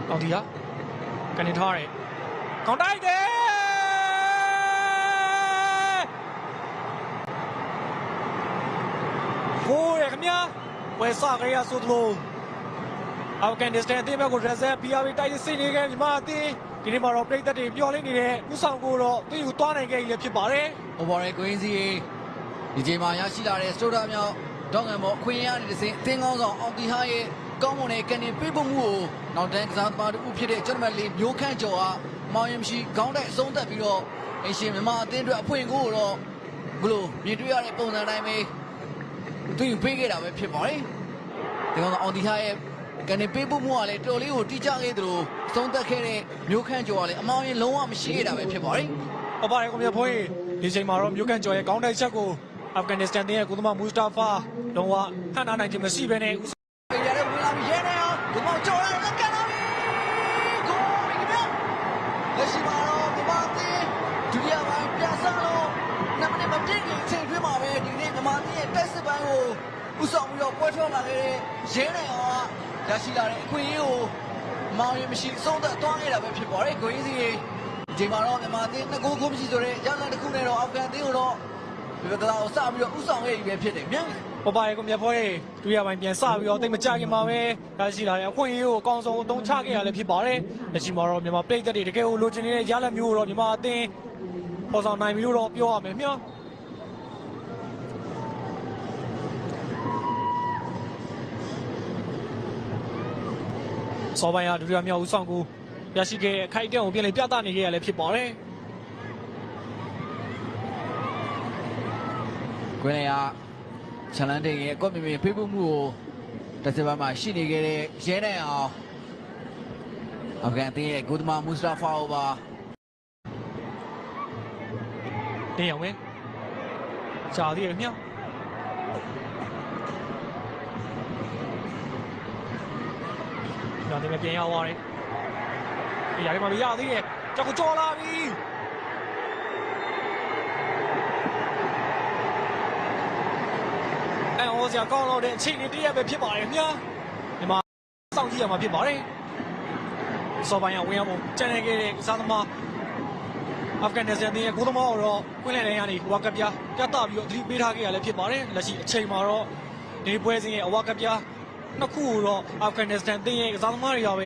ကောင်းတီကကနေထားတယ်ကောင်းတိုက်တယ်ဟိုးရခင်ဗျာဝယ်စားကြရဆိုသလိုအာဖဂန်နစ္စတန်အသင်းဘက်ကိုရက်ဆက် PRB တိုက်စစ်နေခဲ့မြန်မာအသင်းဒီနေ့မှာတော့ပြည်သက်တွေမျှော်လင့်နေတဲ့ဥဆောင်ကိုတော့သူ့ယူသွားနိုင်ခဲ့ရဖြစ်ပါတယ်။ Overall ကွင်းစီဒီချိန်မှာရရှိလာတဲ့စတိုဒါမြောက်ဒေါငန်မော်အခွင့်အရေးအနေနဲ့အသင်းကောင်းဆောင်အောင်တီဟာရဲ့ကောင်းမွန်တဲ့ကနေပေးဖို့မှုကိုနောက်တန်းကစားသမားတို့ဖြစ်တဲ့ကျွန်တော်လေးမျိုးခန့်ကျော်ဟာမောင်ရင်မရှိခေါင်းတိုက်အဆုံးသက်ပြီးတော့အရှင်မြန်မာအသင်းအတွက်အဖွင့်ကိုတော့ဘလို့မြင်တွေ့ရတဲ့ပုံစံတိုင်းပဲသူယူပေးခဲ့တာပဲဖြစ်ပါတယ်။ဒီကောင်အောင်တီဟာရဲ့ကနေပေးဖို့မှုကလည်းတော်လေးကိုတိကျခဲ့သလိုဆုံးသက်ခဲ့တဲ့မျိုးခန့်ကျော်ကလည်းအမောင်ရင်လုံးဝမရှိခဲ့တာပဲဖြစ်ပါတယ်။ဟုတ်ပါတယ်ကွန်မြတ်ဖွင့်ဒီချိန်မှာတော့မျိုးခန့်ကျော်ရဲ့ခေါင်းတိုက်ချက်ကိုအာဖဂန်နစ္စတန်ရဲ့ကုသမမူစတာဖာလုံးဝဟန်နာနိုင်ခြင်းမရှိဘဲနဲ့ဦးဆောင်ရတဲ့ဝင်လာပြီးရဲနေအောင်ကုသမကျော်ရလက်ကလာပြီဂိုးမိကလက်ရှိမှာတော့ဒီမှာတင်ဒုတိယပိုင်းပြန်ဆလို့နှစ်မိနစ်မပြည့်ခင်အချိန်တွင်းမှာပဲဒီနေ့မြန်မာပြည်ရဲ့တက်စစ်ပိုင်းကိုဦးဆောင်ပြီးတော့ပွဲထွက်လာခဲ့တဲ့ရဲနေအောင်ရရှိလာတဲ့အခွင့်အရေးကိုမောင်ရင်မရှိဆုံးသက်သွားခဲ့တာပဲဖြစ်ပါတယ်ကိုင်းစီဒီမှာတော့မြန်မာပြည်နှစ်ကိုမရှိဆိုတဲ့ရလန်တစ်ခုနဲ့တော့အာဖဂန်ပြည်ကိုတော့ဒီကစားကိုစပြီးတော့ဥဆောင်ခဲ့ပြီပဲဖြစ်တယ်မြန်ဟုတ်ပါတယ်ကွန်မြတ်ဖွင့်ဒုတိယပိုင်းပြန်စပြီးတော့တိတ်မကြခင်မှာပဲရရှိလာတဲ့အခွင့်အရေးကိုအကောင်းဆုံးအသုံးချခဲ့ရလည်းဖြစ်ပါတယ်လက်ရှိမှာတော့မြန်မာပြည်သက်တွေတကယ်ကိုလိုချင်နေတဲ့ရလန်မျိုးကိုတော့မြန်မာအသင်းပေါ်ဆောင်နိုင်ပြီလို့တော့ပြောရမယ်မြန်စောပိုင်းကဒုတိယမြောက်ဦးဆောင်ကိုရရှိခဲ့တဲ့အခိုက်အတန့်ကိုပြန်လည်ပြသနေခဲ့ရလည်းဖြစ်ပါတယ်ကွင်းရချန်လန်တင်ရဲ့ကွက်မြင်ဖေးဖို့မှုကိုတစ်စက်ပိုင်းမှာရှိနေခဲ့တဲ့ရဲနိုင်အောင်အာဖဂန်အသင်းရဲ့ဂူဒမာမူစတာဖာအိုဘာတင်အောင်ပဲကြာသေးတယ်မြတ်ညာတင်ပြန်ရောက်သွားတယ်ဒီຢာလေးမှာရသေးတယ်ကြောက်ကြော်လာပြီဟိုစရာကောင်းလို့တဲ့အချိန်လေးတရက်ပဲဖြစ်ပါတယ်မြာဒီမှာစောင့်ကြည့်ရမှာဖြစ်ပါတယ်စောပိုင်းကဝင်ရောက်ပုံကျန်နေခဲ့တဲ့ကစားသမားအာဖဂန်နစ္စတန်ရဲ့ကိုသမားတော့ကွင်းလယ်တိုင်းကနေဝါကပြားပြတ်ပြီးတော့သတိပေးထားခဲ့ရလည်းဖြစ်ပါတယ်လက်ရှိအချိန်မှာတော့ဒီပွဲစဉ်ရဲ့အဝါကပြားနှစ်ခုကိုတော့အာဖဂန်နစ္စတန်ရဲ့ကစားသမားတွေကပဲ